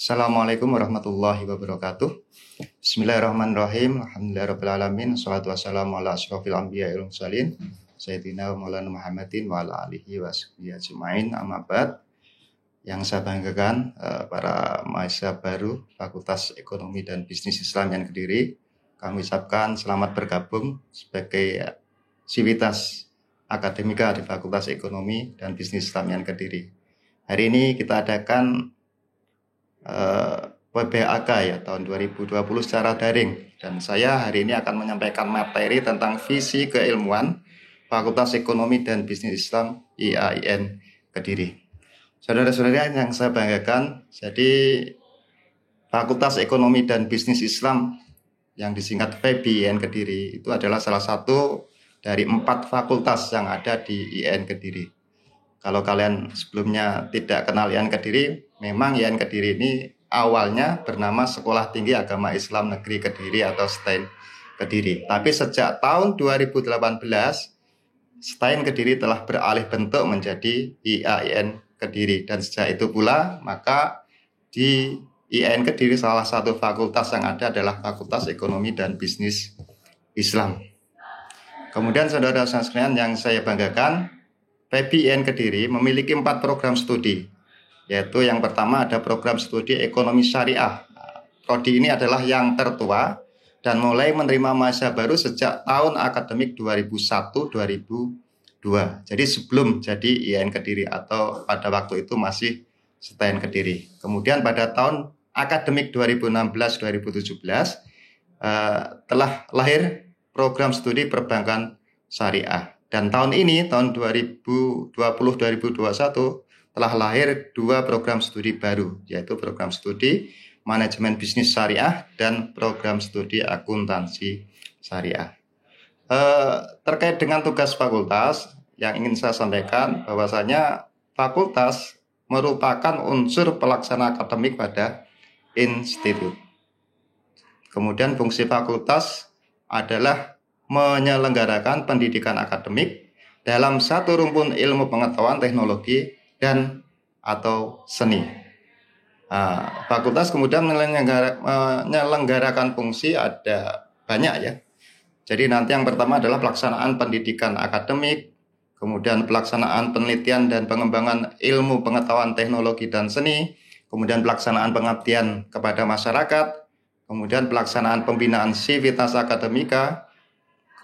Assalamualaikum warahmatullahi wabarakatuh. Bismillahirrahmanirrahim. Alhamdulillahirrabbilalamin. Wassalatu wassalamu ala asyrafil anbiya'i wal mursalin Sayyidina wa maulana Muhammadin wa ala alihi wa sahbihi ajma'in. Amma ba'd. Yang saya banggakan para mahasiswa baru Fakultas Ekonomi dan Bisnis Islam yang Kediri, kami ucapkan selamat bergabung sebagai sivitas akademika di Fakultas Ekonomi dan Bisnis Islam yang Kediri. Hari ini kita adakan WBAK ya tahun 2020 secara daring, dan saya hari ini akan menyampaikan materi tentang visi keilmuan Fakultas Ekonomi dan Bisnis Islam IAIN Kediri. Saudara-saudara yang saya banggakan, jadi Fakultas Ekonomi dan Bisnis Islam yang disingkat FEBI IAIN Kediri itu adalah salah satu dari 4 fakultas yang ada di IAIN Kediri. Kalau kalian sebelumnya tidak kenal IAIN Kediri, memang IAIN Kediri ini awalnya bernama Sekolah Tinggi Agama Islam Negeri Kediri atau STAIN Kediri. Tapi sejak tahun 2018, STAIN Kediri telah beralih bentuk menjadi IAIN Kediri. Dan sejak itu pula, maka di IAIN Kediri salah satu fakultas yang ada adalah Fakultas Ekonomi dan Bisnis Islam. Kemudian saudara-saudara sekalian yang saya banggakan, FEBI IAIN Kediri memiliki 4 program studi, yaitu yang pertama ada program studi ekonomi syariah. Prodi ini adalah yang tertua dan mulai menerima mahasiswa baru sejak tahun akademik 2001-2002. Jadi sebelum jadi IAIN Kediri atau pada waktu itu masih STAIN Kediri. Kemudian pada tahun akademik 2016-2017 telah lahir program studi perbankan syariah. Dan tahun ini, tahun 2020-2021, telah lahir 2 program studi baru, yaitu program studi manajemen bisnis syariah dan program studi akuntansi syariah. Terkait dengan tugas fakultas, yang ingin saya sampaikan bahwasanya fakultas merupakan unsur pelaksana akademik pada institut. Kemudian fungsi fakultas adalah menyelenggarakan pendidikan akademik dalam satu rumpun ilmu pengetahuan, teknologi, dan atau seni. Fakultas kemudian menyelenggarakan fungsi ada banyak ya. Jadi nanti yang pertama adalah pelaksanaan pendidikan akademik, kemudian pelaksanaan penelitian dan pengembangan ilmu pengetahuan, teknologi, dan seni, kemudian pelaksanaan pengabdian kepada masyarakat, kemudian pelaksanaan pembinaan sivitas akademika,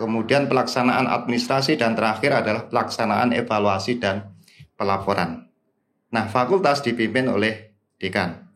kemudian pelaksanaan administrasi, dan terakhir adalah pelaksanaan evaluasi dan pelaporan. Nah, fakultas dipimpin oleh dekan.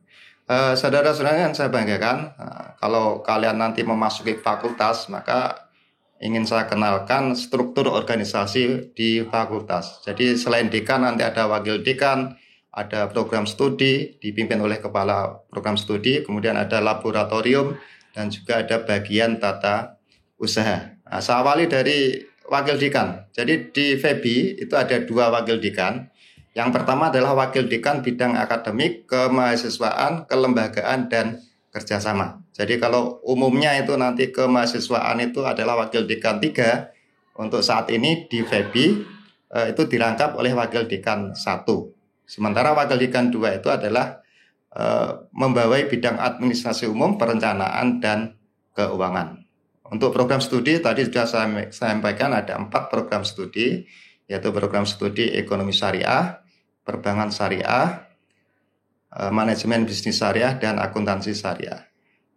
Saudara-saudara yang saya banggakan, kalau kalian nanti memasuki fakultas, maka ingin saya kenalkan struktur organisasi di fakultas. Jadi selain dekan nanti ada wakil dekan, ada program studi dipimpin oleh kepala program studi, kemudian ada laboratorium, dan juga ada bagian tata usaha. Nah, saya awali dari wakil dekan. Jadi di FEBI itu ada 2 wakil dekan. Yang pertama adalah wakil dekan bidang akademik, kemahasiswaan, kelembagaan, dan kerjasama. Jadi kalau umumnya itu nanti kemahasiswaan itu adalah wakil dekan 3. Untuk saat ini di FEBI itu dirangkap oleh wakil dekan 1. Sementara wakil dekan 2 itu adalah membawai bidang administrasi umum, perencanaan, dan keuangan. Untuk program studi tadi sudah saya sampaikan ada 4 program studi, yaitu program studi ekonomi syariah, perbankan syariah, manajemen bisnis syariah, dan akuntansi syariah.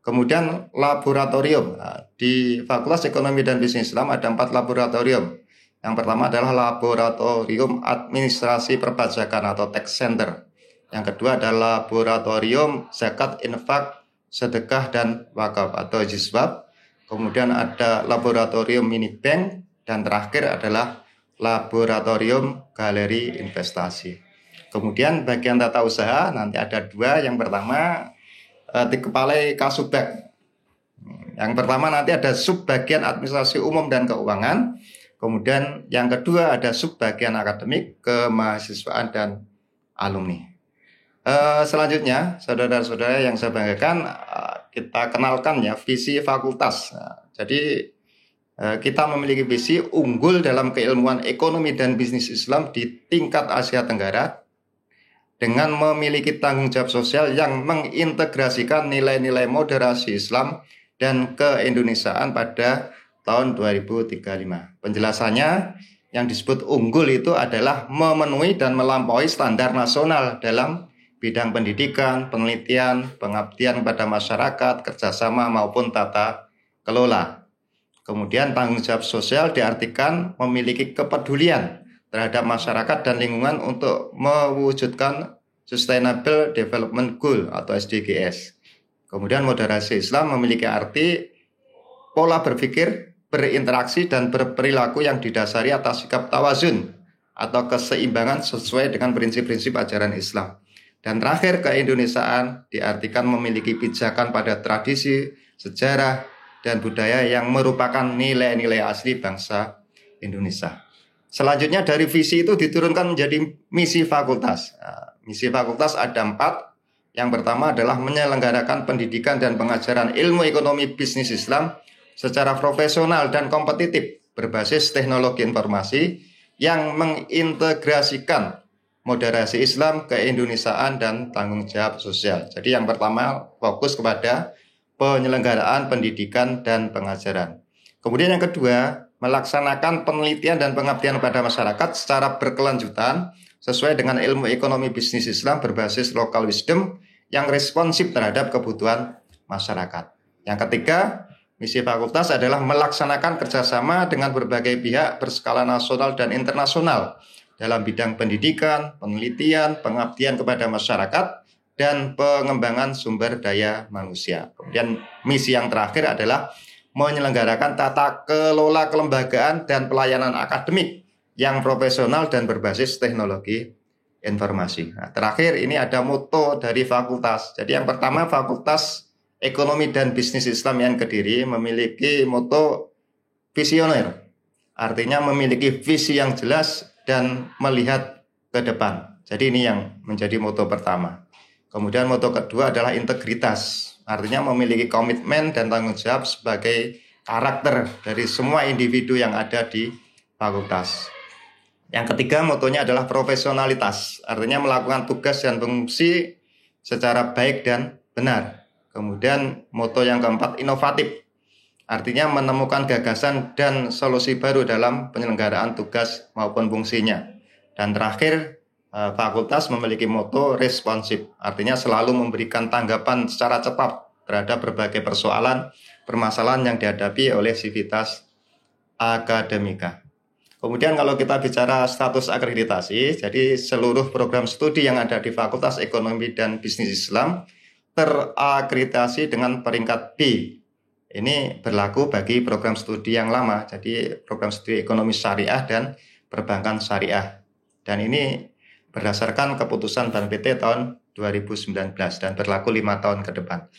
Kemudian laboratorium. Di Fakultas Ekonomi dan Bisnis Islam ada 4 laboratorium. Yang pertama adalah laboratorium administrasi perpajakan atau tax center. Yang kedua adalah laboratorium zakat, infak, sedekah, dan wakaf atau jisbab. Kemudian ada laboratorium mini bank, dan terakhir adalah laboratorium galeri investasi. Kemudian bagian tata usaha nanti ada dua. Yang pertama di kepala Kasubag. Yang pertama nanti ada sub bagian administrasi umum dan keuangan. Kemudian yang kedua ada sub bagian akademik, kemahasiswaan dan alumni. Selanjutnya, saudara-saudara yang saya banggakan, kita kenalkan ya visi fakultas. Jadi kita memiliki visi unggul dalam keilmuan ekonomi dan bisnis Islam di tingkat Asia Tenggara dengan memiliki tanggung jawab sosial yang mengintegrasikan nilai-nilai moderasi Islam dan keindonesiaan pada tahun 2035. Penjelasannya, yang disebut unggul itu adalah memenuhi dan melampaui standar nasional dalam bidang pendidikan, penelitian, pengabdian kepada masyarakat, kerjasama maupun tata kelola. Kemudian tanggung jawab sosial diartikan memiliki kepedulian terhadap masyarakat dan lingkungan untuk mewujudkan Sustainable Development Goal atau SDGs. Kemudian moderasi Islam memiliki arti pola berpikir, berinteraksi, dan berperilaku yang didasari atas sikap tawazun atau keseimbangan sesuai dengan prinsip-prinsip ajaran Islam. Dan terakhir, keindonesiaan diartikan memiliki pijakan pada tradisi, sejarah, dan budaya yang merupakan nilai-nilai asli bangsa Indonesia. Selanjutnya dari visi itu diturunkan menjadi misi fakultas. Misi fakultas ada 4. Yang pertama adalah menyelenggarakan pendidikan dan pengajaran ilmu ekonomi bisnis Islam secara profesional dan kompetitif berbasis teknologi informasi yang mengintegrasikan moderasi Islam, keindonesiaan, dan tanggung jawab sosial. Jadi yang pertama fokus kepada penyelenggaraan pendidikan dan pengajaran. Kemudian yang kedua, melaksanakan penelitian dan pengabdian kepada masyarakat secara berkelanjutan sesuai dengan ilmu ekonomi bisnis Islam berbasis local wisdom yang responsif terhadap kebutuhan masyarakat. Yang ketiga, misi fakultas adalah melaksanakan kerjasama dengan berbagai pihak berskala nasional dan internasional dalam bidang pendidikan, penelitian, pengabdian kepada masyarakat, dan pengembangan sumber daya manusia. Kemudian misi yang terakhir adalah menyelenggarakan tata kelola kelembagaan dan pelayanan akademik yang profesional dan berbasis teknologi informasi. Nah, terakhir ini ada moto dari fakultas. Jadi yang pertama, Fakultas Ekonomi dan Bisnis Islam yang Kediri memiliki moto visioner. Artinya memiliki visi yang jelas dan melihat ke depan. Jadi ini yang menjadi moto pertama. Kemudian moto kedua adalah integritas. Artinya memiliki komitmen dan tanggung jawab sebagai karakter dari semua individu yang ada di fakultas. Yang ketiga, motonya adalah profesionalitas. Artinya melakukan tugas dan fungsi secara baik dan benar. Kemudian moto yang keempat, inovatif. Artinya menemukan gagasan dan solusi baru dalam penyelenggaraan tugas maupun fungsinya. Dan terakhir, fakultas memiliki moto responsif. Artinya selalu memberikan tanggapan secara cepat terhadap berbagai permasalahan yang dihadapi oleh sivitas akademika. Kemudian kalau kita bicara status akreditasi, jadi seluruh program studi yang ada di Fakultas Ekonomi dan Bisnis Islam terakreditasi dengan peringkat B. Ini berlaku bagi program studi yang lama, jadi program studi ekonomi syariah dan perbankan syariah. Dan ini berdasarkan keputusan BNPT tahun 2019 dan berlaku 5 tahun ke depan.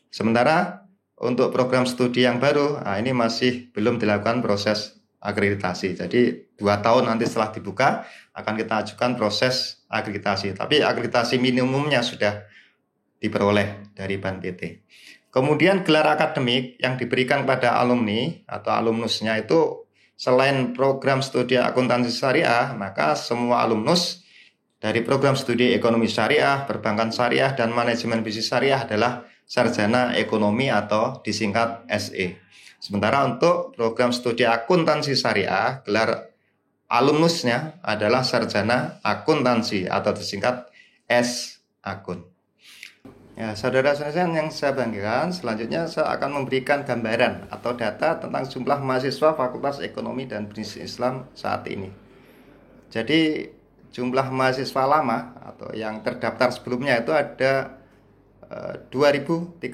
Sementara untuk program studi yang baru, ini masih belum dilakukan proses akreditasi. Jadi 2 tahun nanti setelah dibuka akan kita ajukan proses akreditasi. Tapi akreditasi minimumnya sudah diperoleh dari BNPT. Kemudian gelar akademik yang diberikan pada alumni atau alumnusnya itu selain program studi akuntansi syariah, maka semua alumnus dari program studi ekonomi syariah, perbankan syariah, dan manajemen bisnis syariah adalah sarjana ekonomi atau disingkat SE. Sementara untuk program studi akuntansi syariah, gelar alumnusnya adalah sarjana akuntansi atau disingkat S-Akun. Ya, saudara-saudara yang saya banggakan, selanjutnya saya akan memberikan gambaran atau data tentang jumlah mahasiswa Fakultas Ekonomi dan Bisnis Islam saat ini. Jadi jumlah mahasiswa lama atau yang terdaftar sebelumnya itu ada 2.359.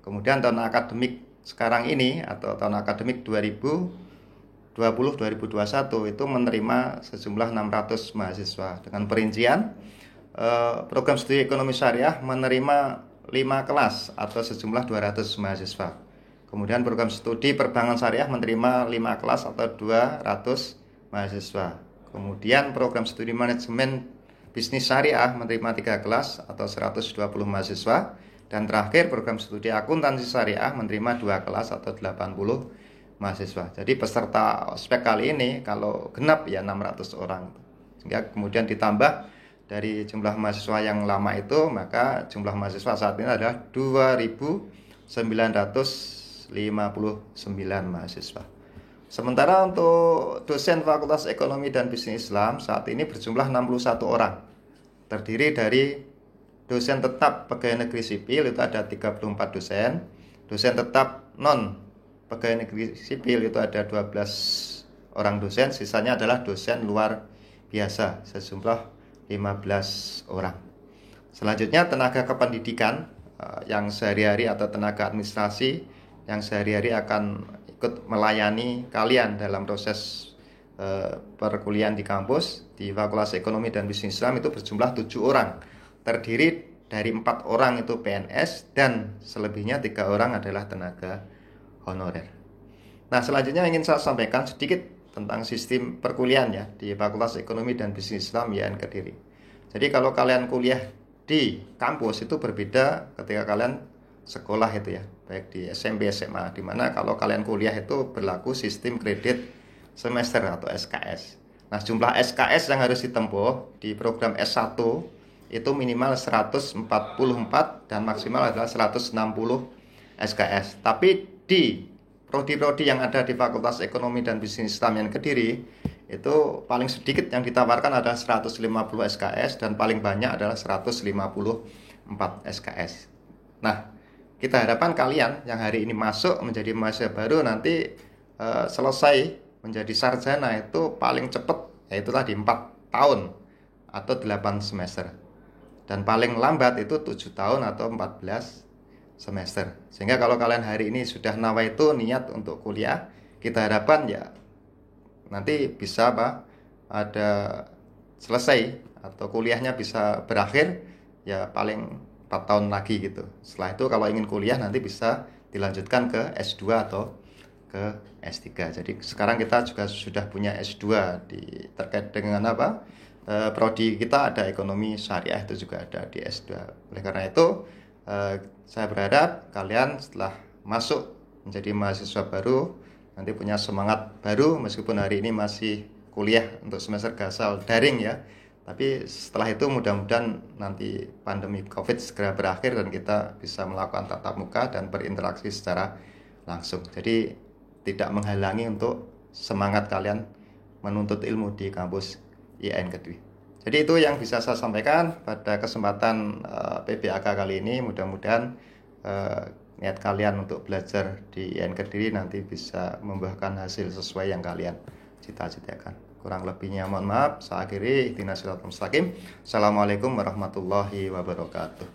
Kemudian tahun akademik sekarang ini atau tahun akademik 2020 2020-2021 itu menerima sejumlah 600 mahasiswa dengan perincian program studi ekonomi syariah menerima 5 kelas atau sejumlah 200 mahasiswa. Kemudian program studi perbankan syariah menerima 5 kelas atau 200 mahasiswa. Kemudian program studi manajemen bisnis syariah menerima 3 kelas atau 120 mahasiswa. Dan terakhir program studi akuntansi syariah menerima 2 kelas atau 80 mahasiswa. Jadi peserta ospek kali ini kalau genap ya 600 orang. Sehingga kemudian ditambah dari jumlah mahasiswa yang lama itu, maka jumlah mahasiswa saat ini adalah 2.959 mahasiswa. Sementara untuk dosen Fakultas Ekonomi dan Bisnis Islam saat ini berjumlah 61 orang. Terdiri dari dosen tetap pegawai negeri sipil itu ada 34 dosen, dosen tetap non pegawai negeri sipil itu ada 12 orang dosen, sisanya adalah dosen luar biasa sejumlah 15 orang. Selanjutnya tenaga kependidikan yang sehari-hari atau tenaga administrasi yang sehari-hari akan ikut melayani kalian dalam proses perkuliahan di kampus di Fakultas Ekonomi dan Bisnis Islam itu berjumlah 7 orang. Terdiri dari 4 orang itu PNS dan selebihnya 3 orang adalah tenaga honorer. Nah, selanjutnya ingin saya sampaikan sedikit tentang sistem perkuliahan ya di Fakultas Ekonomi dan Bisnis Islam YN Kediri. Jadi kalau kalian kuliah di kampus itu berbeda ketika kalian sekolah itu ya, baik di SMP, SMA, di mana kalau kalian kuliah itu berlaku sistem kredit semester atau SKS. Nah, jumlah SKS yang harus ditempuh di program S1 itu minimal 144 dan maksimal adalah 160 SKS. Tapi di prodi-prodi yang ada di Fakultas Ekonomi dan Bisnis Islam YN Kediri itu paling sedikit yang ditawarkan adalah 150 SKS dan paling banyak adalah 154 SKS. Nah, kita harapkan kalian yang hari ini masuk menjadi mahasiswa baru nanti selesai menjadi sarjana itu paling cepat yaitu tadi 4 tahun atau 8 semester. Dan paling lambat itu 7 tahun atau 14 semester. Sehingga kalau kalian hari ini sudah nawaitu niat untuk kuliah, kita harapkan ya nanti bisa ada selesai atau kuliahnya bisa berakhir ya paling 4 tahun lagi gitu. Setelah itu kalau ingin kuliah nanti bisa dilanjutkan ke S2 atau ke S3. Jadi sekarang kita juga sudah punya S2 terkait dengan prodi kita ada ekonomi syariah itu juga ada di S2. Oleh karena itu saya berharap kalian setelah masuk menjadi mahasiswa baru nanti punya semangat baru meskipun hari ini masih kuliah untuk semester gasal daring ya. Tapi setelah itu mudah-mudahan nanti pandemi Covid segera berakhir dan kita bisa melakukan tatap muka dan berinteraksi secara langsung. Jadi tidak menghalangi untuk semangat kalian menuntut ilmu di kampus YN Kediri. Jadi itu yang bisa saya sampaikan pada kesempatan PBAK kali ini. Mudah-mudahan niat kalian untuk belajar di YN Kediri nanti bisa membuahkan hasil sesuai yang kalian cita-citakan. Kurang lebihnya mohon maaf. Saya akhiri. Ihdinas siratal mustaqim. Assalamualaikum warahmatullahi wabarakatuh.